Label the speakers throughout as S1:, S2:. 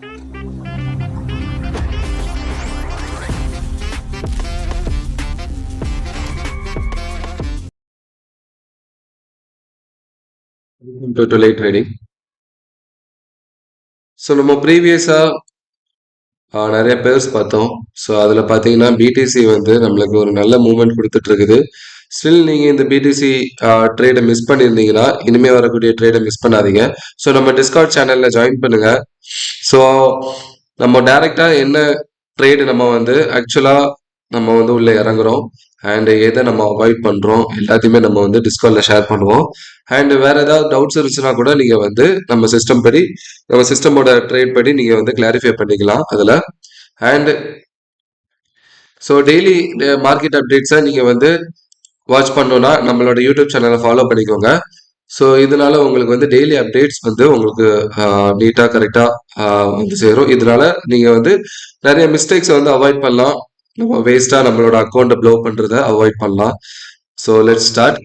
S1: Total trading. So நம்ம ப்ரீவியஸாக நிறைய பேர்ஸ் பார்த்தோம். ஸோ அதில் பார்த்தீங்கன்னா பிடிசி வந்து நம்மளுக்கு ஒரு நல்ல மூவ்மெண்ட் கொடுத்துட்டு இருக்குது. ஸ்டில் நீங்கள் இந்த பிடிசி ட்ரேடை மிஸ் பண்ணியிருந்தீங்கன்னா இனிமேல் வரக்கூடிய ட்ரேடை மிஸ் பண்ணாதீங்க. ஸோ நம்ம டிஸ்கார்ட் சேனலில் ஜாயின் பண்ணுங்க. ஸோ நம்ம டைரெக்டாக என்ன ட்ரேடு நம்ம வந்து ஆக்சுவலாக நம்ம வந்து உள்ளே இறங்குறோம் அண்ட் எதை நம்ம அவாய்ட் பண்ணுறோம் எல்லாத்தையுமே நம்ம வந்து டிஸ்கார்டில் ஷேர் பண்ணுவோம். அண்ட் வேற ஏதாவது டவுட்ஸ் இருந்துச்சுன்னா கூட நீங்கள் வந்து நம்ம சிஸ்டம் படி நம்ம சிஸ்டமோட ட்ரேட் படி நீங்கள் வந்து கிளாரிஃபை பண்ணிக்கலாம் அதில். அண்ட் ஸோ டெய்லி மார்க்கெட் அப்டேட்ஸை நீங்கள் வந்து வாட்ச் பண்ணோன்னா நம்மளோட யூடியூப் சேனலை ஃபாலோ பண்ணிக்கோங்க. ஸோ இதனால உங்களுக்கு வந்து டெய்லி அப்டேட்ஸ் வந்து உங்களுக்கு நீட்டாக கரெக்டாக வந்து சேரும். இதனால நீங்கள் வந்து நிறைய மிஸ்டேக்ஸை வந்து அவாய்ட் பண்ணலாம். நம்ம வேஸ்ட்டாக நம்மளோட அக்கௌண்ட்டை ப்ளோ பண்ணுறத அவாய்ட் பண்ணலாம். So let's start.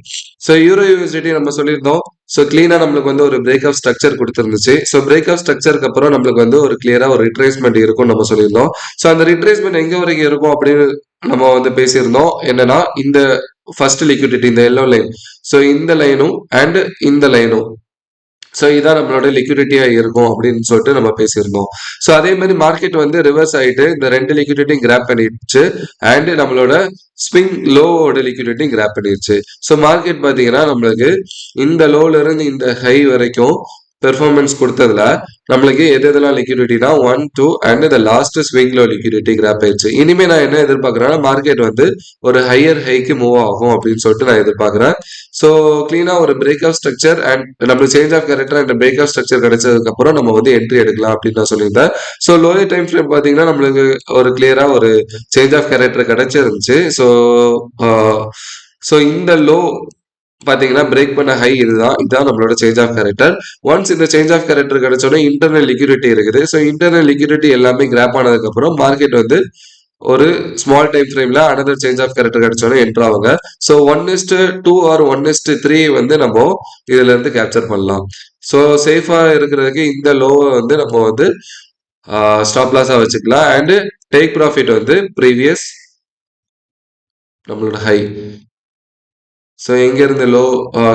S1: So euro USDT நம்ம சொல்லியிருந்தோம். ஸோ கிளீனாக நம்மளுக்கு வந்து ஒரு பிரேக் ஆஃப் ஸ்ட்ரக்சர் கொடுத்துருந்துச்சு. ஸோ பிரேக் ஆஃப் ஸ்ட்ரக்சருக்கு அப்புறம் நம்மளுக்கு வந்து ஒரு கிளியராக ஒரு ரிட்ரேஸ்மெண்ட் இருக்கும் நம்ம சொல்லியிருந்தோம். ஸோ அந்த ரிட்ரேஸ்மெண்ட் எங்கே வரைக்கும் இருக்கும் அப்படின்னு நம்ம வந்து பேசியிருந்தோம். என்னன்னா இந்த ஃபர்ஸ்ட் லிக்விடிட்டி இந்த எல்லோ லைன், ஸோ இந்த லைனும் அண்ட் இந்த லைனும், ஸோ இதான் நம்மளோட லிக்விடிட்டியாக இருக்கும் அப்படின்னு சொல்லிட்டு நம்ம பேசியிருந்தோம். ஸோ அதே மாதிரி மார்க்கெட் வந்து ரிவர்ஸ் ஆகிட்டு இந்த ரெண்டு லிக்விடிட்டியும் கிராப் பண்ணிடுச்சு அண்ட் நம்மளோட ஸ்விங் லோவோட லிக்விடிட்டி கிராப் பண்ணிடுச்சு. ஸோ மார்க்கெட் பார்த்தீங்கன்னா நம்மளுக்கு இந்த லோல இருந்து இந்த ஹை வரைக்கும் பெர்ஃபார்மன்ஸ் கொடுத்ததுல நம்மளுக்கு எது எதெல்லாம் லிக்விடிட்டினா 1 2 அண்ட் இந்த லாஸ்ட் ஸ்விங்ல லிக்விடிட்டி கிராப் ஆயிடுச்சு. இனிமே நான் என்ன எதிர்பார்க்கறேன்னா மார்க்கெட் வந்து ஒரு ஹையர் ஹைக்கு மூவ் ஆகும் அப்படின்னு சொல்லிட்டு நான் எதிர்பார்க்கறேன். ஸோ கிளீனா ஒரு பிரேக் ஆஃப் ஸ்ட்ரக்சர் அண்ட் நம்மளுக்கு change of character and break of structure கிடைச்சதுக்கு அப்புறம் நம்ம வந்து என்ட்ரி எடுக்கலாம் அப்படின்னு நான் சொல்லியிருந்தேன். ஸோ லோயர் டைம் ஃப்ரேம் பார்த்தீங்கன்னா நம்மளுக்கு ஒரு கிளியரா ஒரு சேஞ்ச் ஆஃப் கேரக்டர் கிடைச்சிருந்துச்சு. ஸோ இந்த லோ பாத்தீங்கன்னா பிரேக் பண்ண ஹை இதுதான் நம்மளோட சேஞ்ச் ஆஃப் கேரக்டர். ஒன்ஸ் இந்த சேஞ்ச் ஆஃப் கேரக்டர் கிடைச்சோட இன்டர்னல் லிக்விடிட்டி இருக்குது. ஸோ இன்டர்னல் லிக்விடிட்டி எல்லாமே கிராப் ஆனதுக்கு அப்புறம் மார்க்கெட் வந்து ஒரு ஸ்மால் டைம் ஃப்ரேம்ல அனதர் சேஞ்ச் ஆஃப் கேரக்டர் கிடைச்சோட என்ட்ரு ஆகுங்க. ஸோ 1:2 ஆர் 1:3 வந்து நம்ம இதுல இருந்து கேப்சர் பண்ணலாம். ஸோ சேஃபா இருக்கிறதுக்கு இந்த லோவை வந்து நம்ம வந்து ஸ்டாப் லாஸா வச்சுக்கலாம் அண்ட் டேக் ப்ராஃபிட் வந்து ப்ரீவியஸ் நம்மளோட ஹை, ஸோ எங்கேருந்து லோ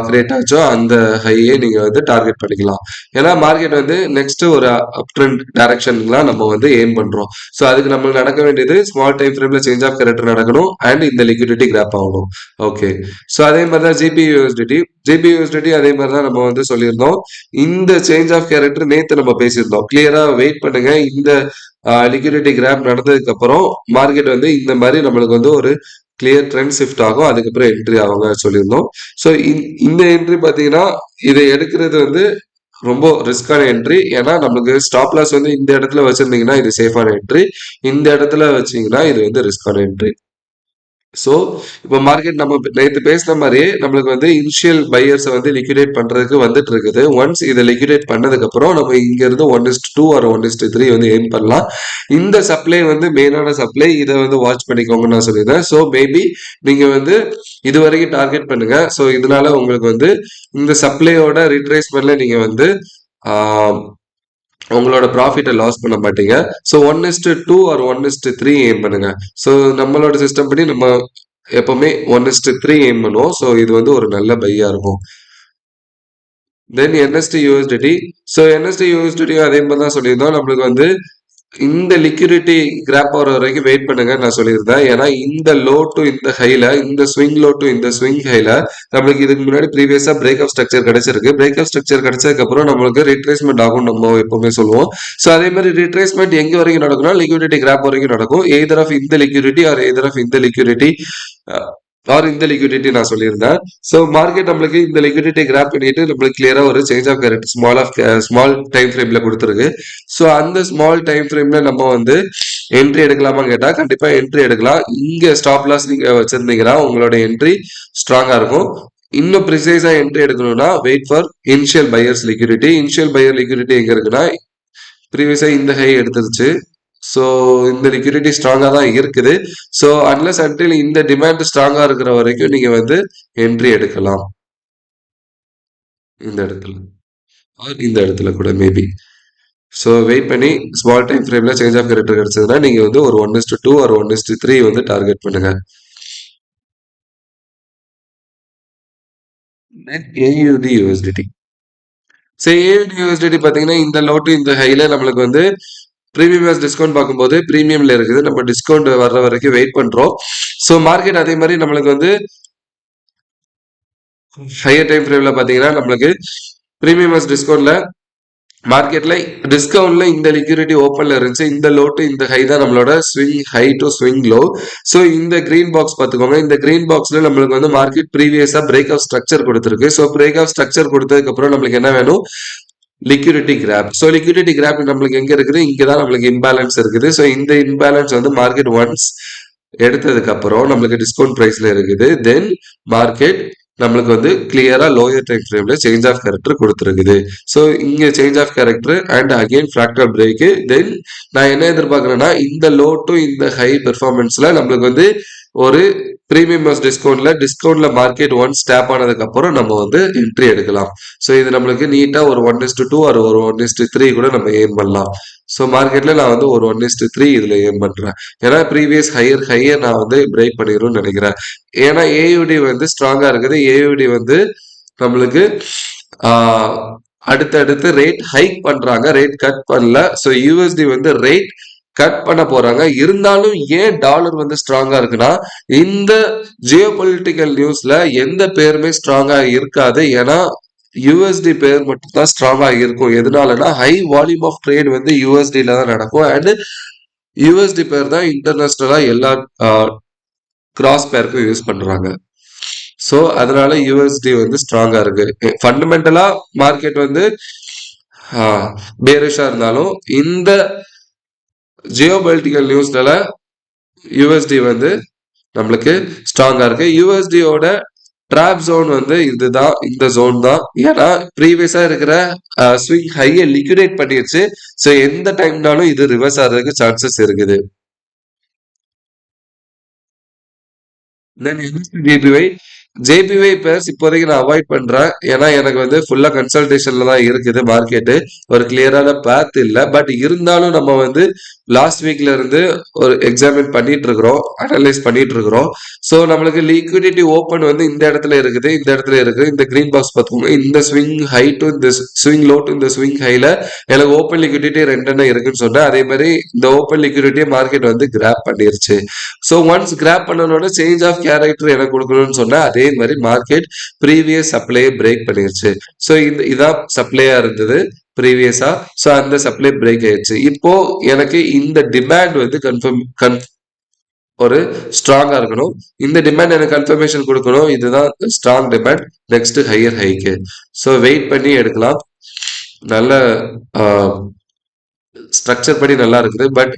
S1: கிரியேட் ஆச்சோ அந்த ஹையே நீங்கள் வந்து டார்கெட் பண்ணிக்கலாம். ஏன்னா மார்க்கெட் வந்து நெக்ஸ்ட் ஒரு அப் ட்ரெண்ட் டைரக்ஷன்லாம் நம்ம வந்து எய்ம் பண்ணுறோம். ஸோ அதுக்கு நம்மளுக்கு நடக்க வேண்டியது ஸ்மால் டைம் ஃப்ரேமில் சேஞ்ச் ஆஃப் கேரக்டர் நடக்கணும் அண்ட் இந்த லிக்விடிட்டி கிராப் ஆகணும். ஓகே, ஸோ அதே மாதிரி தான் ஜிபியூஎஸ்டிடி அதே மாதிரி தான் நம்ம வந்து சொல்லியிருந்தோம். இந்த சேஞ்ச் ஆஃப் கேரக்டர் நேற்று நம்ம பேசியிருந்தோம். கிளியராக வெயிட் பண்ணுங்க. இந்த லிக்விடிட்டி கிராப் நடந்ததுக்கு அப்புறம் மார்க்கெட் வந்து இந்த மாதிரி நம்மளுக்கு வந்து ஒரு கிளியர் ட்ரெண்ட் ஷிஃப்ட் ஆகும். அதுக்கப்புறம் என்ட்ரி ஆகுங்க சொல்லியிருந்தோம். ஸோ இந்த என்ட்ரி பார்த்தீங்கன்னா இதை எடுக்கிறது வந்து ரொம்ப ரிஸ்கான என்ட்ரி. ஏன்னா நமக்கு ஸ்டாப் லாஸ் வந்து இந்த இடத்துல வச்சிருந்தீங்கன்னா இது சேஃபான என்ட்ரி, இந்த இடத்துல வச்சீங்கன்னா இது வந்து ரிஸ்கான என்ட்ரி. ஸோ இப்போ மார்க்கெட் நம்ம நேற்று பேசின மாதிரியே நம்மளுக்கு வந்து இனிஷியல் பையர்ஸை வந்து லிக்விடேட் பண்ணுறதுக்கு வந்துட்டு இருக்குது. ஒன்ஸ் இதை லிக்விடேட் பண்ணதுக்கப்புறம் நம்ம இங்கேருந்து 1:2 ஆர் 1:3 வந்து எய்ம் பண்ணலாம். இந்த சப்ளை வந்து மெயினான சப்ளை, இதை வந்து வாட்ச் பண்ணிக்கோங்கன்னு நான் சொல்லியிருந்தேன். ஸோ மேபி நீங்கள் வந்து இது வரைக்கும் டார்கெட் பண்ணுங்க. ஸோ இதனால உங்களுக்கு வந்து இந்த சப்ளையோட ரிட்ரேஸ்மெண்ட்ல நீங்கள் வந்து உங்களோட ப்ராஃபிட்டை லாஸ் பண்ண மாட்டீங்க. ஸோ 1:2 ஆர் 1:3 எய்ம் பண்ணுங்க. ஸோ நம்மளோட சிஸ்டம் படி நம்ம எப்பவுமே 1:3 எய்ம் பண்ணுவோம். ஸோ இது வந்து ஒரு நல்ல பையா இருக்கும். Then NZD USDT. So NZD USDT அதே மாதிரி தான் சொல்லியிருந்தோம். நம்மளுக்கு வந்து இந்த லிக்விடிட்டி கிராப் ஆகிற வரைக்கும் வெயிட் பண்ணுங்க நான் சொல்லியிருந்தேன். ஏன்னா இந்த லோ டு இந்த ஹைல, இந்த ஸ்விங் லோ டு இந்த ஸ்விங் ஹைல நம்மளுக்கு இதுக்கு முன்னாடி ப்ரீவியஸா பிரேக் ஆஃப் ஸ்ட்ரக்சர் கிடைச்சிருக்கு. பிரேக் ஆஃப் ஸ்ட்ரக்சர் கிடைச்சதுக்கு அப்புறம் நம்மளுக்கு ரிட்ரேஸ்மெண்ட் ஆகும் நம்ம எப்பவுமே சொல்லுவோம். ஸோ அதே மாதிரி ரிட்ரேஸ்மெண்ட் எங்க வரைக்கும் நடக்கும்னா லிக்விடிட்டி கிராப் வரைக்கும் நடக்கும். எய்தர் ஆஃப் இந்த லிக்விடிட்டி ஆர் எய்தர் ஆஃப் இந்த லிக்விடிட்டி ஆர் இந்த லிக்விடிட்டி நான் சொல்லியிருந்தேன். ஸோ மார்க்கெட் நம்மளுக்கு இந்த லிக்விடிட்டி கிராப் பண்ணிட்டு நம்மளுக்கு கிளியரா ஒரு change of character small time ஃப்ரேம்ல கொடுத்துருக்கு. ஸோ அந்த ஸ்மால் டைம் ஃப்ரேம்ல நம்ம வந்து என்ட்ரி எடுக்கலாமான்னு கேட்டா கண்டிப்பா என்ட்ரி எடுக்கலாம். இங்க ஸ்டாப் லாஸ் நீங்க வச்சிருந்தீங்கன்னா உங்களோட என்ட்ரி ஸ்ட்ராங்கா இருக்கும். இன்னும் ப்ரிசைஸா என்ட்ரி எடுக்கணும்னா wait for initial buyers liquidity. Initial buyer liquidity எங்க இருக்குன்னா ப்ரீவியஸா இந்த ஹை எடுத்துருச்சு. ஸோ இந்த லிக்விடிட்டி ஸ்ட்ராங்காக தான் இருக்குது. ஸோ அன்லஸ் அன்டில் இந்த டிமாண்ட் ஸ்ட்ராங்காக இருக்கிற வரைக்கும் நீங்கள் வந்து என்ட்ரி எடுக்கலாம் இந்த இடத்துல, இந்த இடத்துல கூட மேபி. ஸோ வெயிட் பண்ணி ஸ்மால் டைம் ஃப்ரேம்ல சேஞ்ச் ஆஃப் கேரக்டர் கிடைச்சதுன்னா நீங்க வந்து ஒரு 1:2 ஒரு 1:3 வந்து டார்கெட் பண்ணுங்க. ஏயுடி யூஎஸ்டிடி. சரி, ஏயுடி யூஎஸ்டிடி பாத்தீங்கன்னா இந்த லோ டு இந்த ஹைல நம்மளுக்கு வந்து ப்ரீமியம் டிஸ்கவுண்ட் பார்க்கும்போது ப்ரீமியம்ல இருக்குது. நம்ம டிஸ்கவுண்ட் வர்ற வரைக்கும் வெயிட் பண்றோம். ஸோ மார்க்கெட் அதே மாதிரி நம்மளுக்கு வந்து ஹையர் டைம் ஃப்ரேம்ல பாத்தீங்கன்னா நம்மளுக்கு ப்ரீமியம் டிஸ்கவுண்ட்ல மார்க்கெட்ல டிஸ்கவுண்ட்ல இந்த லிக்விடிட்டி ஓப்பன்ல இருந்துச்சு. இந்த லோ டு இந்த ஹை தான் நம்மளோட swing high to swing low. So இந்த கிரீன் பாக்ஸ் பார்த்துக்கோங்க. இந்த கிரீன் பாக்ஸ்ல நம்மளுக்கு வந்து மார்க்கெட் ப்ரீவியஸா பிரேக் ஆஃப் ஸ்ட்ரக்சர் கொடுத்துருக்கு. ஸோ பிரேக் ஆஃப் ஸ்ட்ரக்சர் கொடுத்ததுக்கு அப்புறம் நம்மளுக்கு என்ன வேணும்? Liquidity grab. So liquidity grab நம்மளுக்கு எங்க இருக்குது? இங்கதான் நம்மளுக்கு இம்பேலன்ஸ் இருக்குது. ஸோ இந்த இம்பேலன்ஸ் வந்து மார்க்கெட் ஒன்ஸ் எடுத்ததுக்கு அப்புறம் நம்மளுக்கு டிஸ்கவுண்ட் பிரைஸ்ல இருக்குது. தென் மார்க்கெட் நம்மளுக்கு வந்து கிளியரா லோயர் டைம் ஃப்ரேம்ல சேஞ்ச் ஆஃப் கேரக்டர் கொடுத்துருக்குது. ஸோ இங்க change of character and again fractal break. Then நான் என்ன எதிர்பார்க்கறேன்னா இந்த லோ டு இந்த ஹை பெர்ஃபார்மன்ஸ்ல நம்மளுக்கு வந்து ஒரு ப்ரீமியம் டிஸ்கவுண்ட்ல மார்க்கெட் ஒன் ஸ்டாப் ஆனதுக்கு அப்புறம் நம்ம வந்து என்ட்ரி எடுக்கலாம். ஸோ இது நம்மளுக்கு நீட்டா ஒரு 1:2 ஒரு 1:3 கூட நம்ம ஏம் பண்ணலாம். ஸோ மார்க்கெட்ல நான் வந்து ஒரு 1:3 இதுல ஏம் பண்றேன். ஏன்னா ப்ரீவியஸ் ஹையர் நான் வந்து பிரேக் பண்ணிடும்னு நினைக்கிறேன். ஏன்னா ஏயுடி வந்து ஸ்ட்ராங்கா இருக்குது. ஏயுடி வந்து நம்மளுக்கு ஆஹ், அடுத்தடுத்து ரேட் ஹைக் பண்றாங்க, ரேட் கட் பண்ணல. ஸோ யூஎஸ்டி வந்து ரேட் கட் பண்ண போறாங்க. இருந்தாலும் ஏன் டாலர் வந்து ஸ்ட்ராங்கா இருக்குன்னா இந்த ஜியோ பொலிட்டிக்கல் நியூஸ்ல எந்த பேருமே ஸ்ட்ராங்கா இருக்காது. ஏன்னா யூஎஸ்டி பேர் மட்டும் தான் ஸ்ட்ராங்கா இருக்கும். எதனாலனா ஹை வால்யூம் ஆஃப் ட்ரேட் வந்து யூஎஸ்டில தான் நடக்கும். அண்ட் யூஎஸ்டி பேர் தான் இன்டர்நேஷனலா எல்லா கிராஸ் பேருக்கும் யூஸ் பண்றாங்க. ஸோ அதனால யூஎஸ்டி வந்து ஸ்ட்ராங்கா இருக்கு. ஃபண்டமெண்டலா மார்க்கெட் வந்து பேரிஷா இருந்தாலும் இந்த ஜியோ பொலிட்டிக்கல் நியூஸ்னால யூஎஸ்டி வந்து நம்மளுக்கு ஸ்ட்ராங்கா இருக்கு. யூஎஸ்டியோட ட்ராப் ஜோன் வந்து இதுதான், இந்த ஜோன் தான். ஏன்னா ப்ரீவியஸா இருக்கிற ஸ்விங் ஹையை லிக்விடேட் பண்ணிருச்சு. ஸோ எந்த டைம்னாலும் இது ரிவர்ஸ் ஆகிறதுக்கு சான்சஸ் இருக்குது. தென் ஜேபிஒய் ஜேபிஒய் பேர்ஸ் இப்போதைக்கு நான் அவாய்ட் பண்றேன். ஏன்னா எனக்கு வந்து ஃபுல்லா கன்சல்டேஷன்ல தான் இருக்குது மார்க்கெட்டு. ஒரு கிளியரான பேத் இல்லை. பட் இருந்தாலும் நம்ம வந்து லாஸ்ட் வீக்ல இருந்து ஒரு எக்ஸாமின் பண்ணிட்டு இருக்கிறோம், அனலைஸ் பண்ணிட்டு இருக்கிறோம். ஸோ நம்மளுக்கு லிக்விடிட்டி ஓப்பன் வந்து இந்த இடத்துல இருக்குது, இந்த இடத்துல இருக்குது. இந்த கிரீன் பாக்ஸ் பார்த்துக்கோங்க. இந்த ஸ்விங் ஹை டு இந்த ஸ்விங் லோ டு இந்த ஸ்விங் ஹைல எனக்கு ஓப்பன் லிக்விடிட்டி ரெண்டு இருக்குன்னு சொன்னேன். அதே மாதிரி இந்த ஓப்பன் லிக்விடிட்டியை மார்க்கெட் வந்து கிராப் பண்ணிருச்சு. ஸோ ஒன்ஸ் கிராப் பண்ணனோட சேஞ்ச் ஆஃப் கேரக்டர் எனக்கு கொடுக்கணும்னு சொன்னா அதே மாதிரி மார்க்கெட் ப்ரீவியஸ் சப்ளையை பிரேக் பண்ணிருச்சு. ஸோ இதான் சப்ளையா இருந்தது ப்ரீவியஸா. ஸோ அந்த சப்ளை பிரேக் ஆயிடுச்சு. இப்போ எனக்கு இந்த டிமாண்ட் வந்து ஒரு ஸ்ட்ராங்கா இருக்கணும். இந்த டிமாண்ட் எனக்கு கன்ஃபர்மேஷன் கொடுக்கணும். இதுதான் ஸ்ட்ராங் டிமாண்ட் நெக்ஸ்ட் ஹையர் ஹைக்கு. ஸோ வெயிட் பண்ணி எடுக்கலாம். நல்ல ஸ்ட்ரக்சர் படி நல்லா இருக்குது. பட்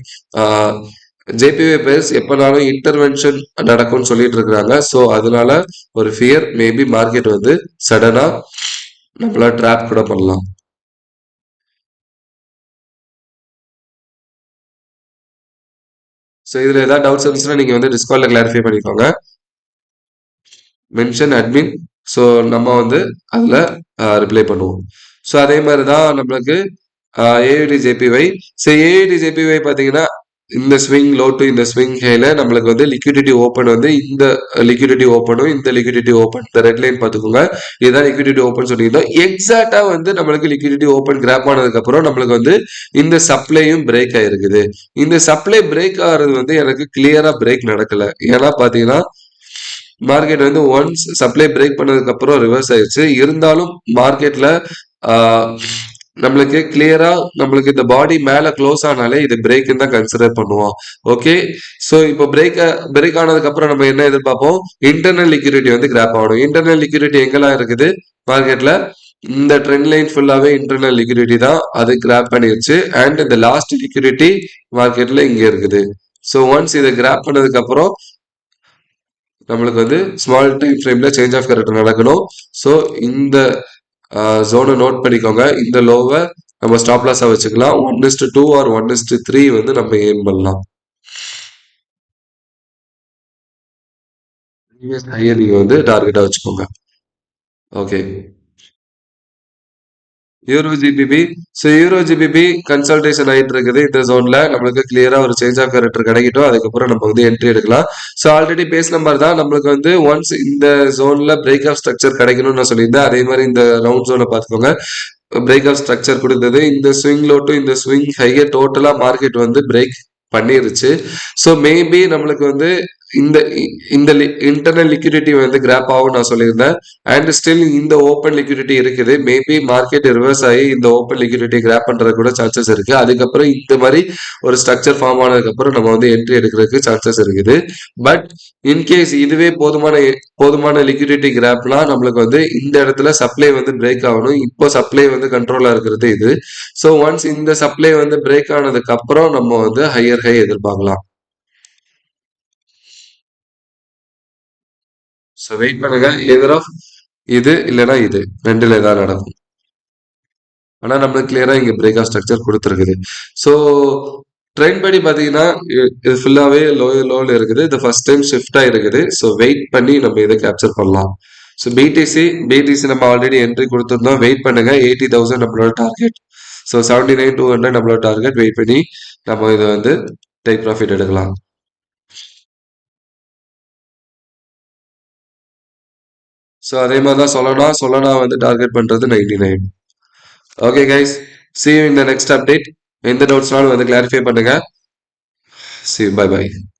S1: ஜேபிவி பேர்ஸ் எப்பனாலும் இன்டர்வென்ஷன் நடக்கும்னு சொல்லிட்டு இருக்கிறாங்க. ஸோ அதனால ஒரு ஃபியர் மேபி மார்க்கெட் வந்து சடனா நம்மள ட்ராப் கூட பண்ணலாம். ஸோ இதுல ஏதாவது டவுட்ஸ் இருந்துச்சுன்னா நீங்க வந்து டிஸ்கால்ல கிளாரிஃபை பண்ணிக்கோங்க. Mention admin. ஸோ நம்ம வந்து அதுல ரிப்ளை பண்ணுவோம். ஸோ அதே மாதிரி தான் நம்மளுக்கு AIT JPY. So AIT JPY பார்த்தீங்கன்னா இந்த ஸ்விங் லோ டு இந்த ஸ்விங் ஹேல நம்மளுக்கு வந்து லிக்விடிட்டி ஓப்பன் வந்து இந்த லிக்விடிட்டி ஓப்பனும் இந்த லிக்விடிட்டி ஓப்பன் இந்த ரெட் லைன் பார்த்துக்கோங்க. இதுதான் லிக்விடிட்டி ஓப்பன் சொல்லியிருந்தோம். எக்ஸாக்டா வந்து நம்மளுக்கு லிக்விடிட்டி ஓப்பன் கிராப் ஆனதுக்கு அப்புறம் நம்மளுக்கு வந்து இந்த சப்ளையும் பிரேக் ஆயிருக்குது. இந்த சப்ளை பிரேக் ஆகிறது வந்து எனக்கு கிளியரா பிரேக் நடக்கல. ஏன்னா பாத்தீங்கன்னா மார்க்கெட் வந்து ஒன்ஸ் சப்ளை பிரேக் பண்ணதுக்கு அப்புறம் ரிவர்ஸ் ஆயிடுச்சு. இருந்தாலும் மார்க்கெட்ல நம்மளுக்கு கிளியரா நம்மளுக்கு இந்த பாடி மேல க்ளோஸ் ஆனாலே இது பிரேக் தான் கன்சிடர் பண்ணுவோம். ஓகே. ஸோ இப்போ பிரேக் ஆனதுக்கு அப்புறம் நம்ம என்ன எதிர்பார்ப்போம்? இன்டர்னல் லிக்விடிட்டி வந்து கிராப் ஆகணும். இன்டர்னல் லிக்விடிட்டி எங்கெல்லாம் இருக்குது மார்க்கெட்ல? இந்த ட்ரெண்ட் லைன் ஃபுல்லாவே இன்டர்னல் லிக்விடிட்டி தான், அது கிராப் பண்ணிருச்சு. அண்ட் இந்த லாஸ்ட் லிக்விடிட்டி மார்க்கெட்ல இங்க இருக்குது. ஸோ ஒன்ஸ் இதை கிராப் பண்ணதுக்கு அப்புறம் நம்மளுக்கு வந்து ஸ்மால் டைம் ஃப்ரேம்ல சேஞ்ச் ஆஃப் கேரக்டர் நடக்கணும். ஸோ இந்த ஜோனை நோட் பண்ணிக்கோங்க. இந்த லோவை நம்ம ஸ்டாப் லாஸா வச்சுக்கலாம். 1:2 ஆர் 1:3 வந்து நம்ம எய்ம் பண்ணலாம். ஹையர் நீங்க வந்து டார்கெட்டா வச்சுக்கோங்க. Okay. Euro GBP. So euro GBP consultation ஆயிட்டு இருக்குது இந்த ஜோன்ல. நம்மளுக்கு கிளியரா ஒரு சேஞ்ச் ஆஃப் கேரக்டர் கிடைக்கட்டும், அதுக்கப்புறம் நம்ம வந்து என்ட்ரி எடுக்கலாம். ஸோ ஆல்ரெடி பேசின மாதிரி தான் நம்மளுக்கு வந்து ஒன்ஸ் இந்த ஜோன்ல பிரேக் ஆஃப் ஸ்ட்ரக்சர் கிடைக்கணும்னு நான் சொல்லியிருந்தேன். அதே மாதிரி இந்த ரவுண்ட் ஜோனை பார்த்துக்கோங்க. பிரேக் ஆஃப் ஸ்ட்ரக்சர் கொடுத்தது. இந்த ஸ்விங் லோ டு இந்த ஸ்விங் ஹையை டோட்டலா மார்க்கெட் வந்து பிரேக் பண்ணிருச்சு. ஸோ மேபி நம்மளுக்கு வந்து இந்த இந்த இன்டர்னல் லிக்விடிட்டி வந்து கிராப் ஆகும் நான் சொல்லியிருந்தேன். அண்ட் ஸ்டில் இந்த ஓப்பன் லிக்விடிட்டி இருக்குது. மேபி மார்க்கெட் ரிவர்ஸ் ஆகி இந்த ஓப்பன் லிக்விடிட்டி கிராப் பண்றது கூட சான்சஸ் இருக்கு. அதுக்கப்புறம் இந்த மாதிரி ஒரு ஸ்ட்ரக்சர் ஃபார்ம் ஆனதுக்கு அப்புறம் நம்ம வந்து என்ட்ரி எடுக்கிறதுக்கு சான்சஸ் இருக்குது. பட் இன்கேஸ் இதுவே போதுமான லிக்விடிட்டி கிராப்லாம் நம்மளுக்கு வந்து இந்த இடத்துல சப்ளை வந்து பிரேக் ஆகணும். இப்போ சப்ளை வந்து கண்ட்ரோலா இருக்கிறது இது. ஸோ ஒன்ஸ் இந்த சப்ளை வந்து பிரேக் ஆனதுக்கு அப்புறம் நம்ம வந்து ஹையர் ஹை எதிர்பார்க்கலாம். ஸோ வெயிட் பண்ணுங்க. எதிரோ இது இல்லைன்னா இது ரெண்டுல ஏதாவது நடக்கும். ஆனா நம்மளுக்கு கிளியரா இங்க பிரேக் ஆஃப் ஸ்ட்ரக்சர் கொடுத்துருக்குது. ஸோ ட்ரெண்ட் படி பார்த்தீங்கன்னா இது ஃபுல்லாவே லோல இருக்குது. இது ஃபர்ஸ்ட் டைம் ஷிஃப்ட் ஆயிருக்குது. ஸோ வெயிட் பண்ணி நம்ம இதை கேப்சர் பண்ணலாம். ஸோ பிடிசி நம்ம ஆல்ரெடி என்ட்ரி கொடுத்துருந்தோம். வெயிட் பண்ணுங்க. 80,000 நம்மளோட டார்கெட். ஸோ 79,200 நம்மளோட டார்கெட். வெயிட் பண்ணி நம்ம இதை வந்து டேக் ப்ராஃபிட் எடுக்கலாம். ஸோ அதே மாதிரி தான் சொல்லனா வந்து டார்கெட் பண்றது 99. Okay guys, see you in the next update. எந்த டவுட்ஸ்னாலும் வந்து கிளாரிஃபை பண்ணுங்க. See you, bye bye.